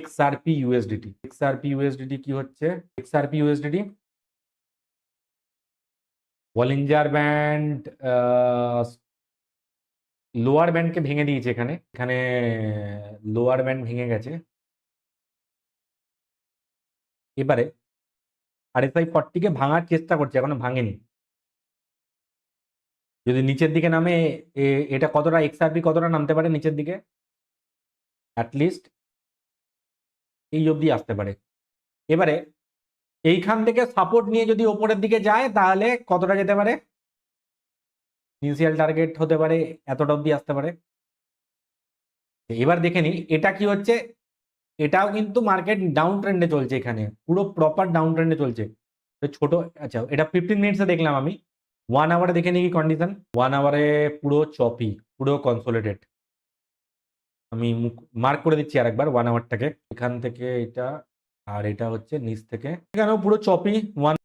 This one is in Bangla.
XRP USDT। XRP USDT কি হচ্ছে? XRP USDT Bollinger band lower ব্যান্ডকে ভেঙে দিয়েছে। এখানে লোয়ার ব্যান্ড ভেঙে গেছে। এবারে RSI 40 কে ভাঙার চেষ্টা করছে, এখনো ভাঙেনি। যদি নিচের দিকে নামে এটা কতটা XRP কতটা নামতে পারে নিচের দিকে? অ্যাটলিস্ট এই অবধি আসতে পারে। এবারে এইখান থেকে সাপোর্ট নিয়ে যদি ওপরের দিকে যায় তাহলে কতটা যেতে পারে? ইনিশিয়াল টার্গেট হতে পারে এতটা অবধি আসতে পারে। এবার দেখে নি এটা কি হচ্ছে। এটাও কিন্তু মার্কেট ডাউন ট্রেন্ডে চলছে, এখানে পুরো প্রপার ডাউন ট্রেন্ডে চলছে। ছোট, আচ্ছা এটা 15 মিনিটসে দেখলাম আমি। 1 আওয়ারে দেখে নিই কি কন্ডিশন। 1 আওয়ারে পুরো চপি, পুরো কনসোলিডেট। আমি মার্ক করে দিচ্ছি আরেকবার 1 আওয়ারটাকে। এখান থেকে এটা আর এটা হচ্ছে নিচ থেকে, এখানেও পুরো চপি। 1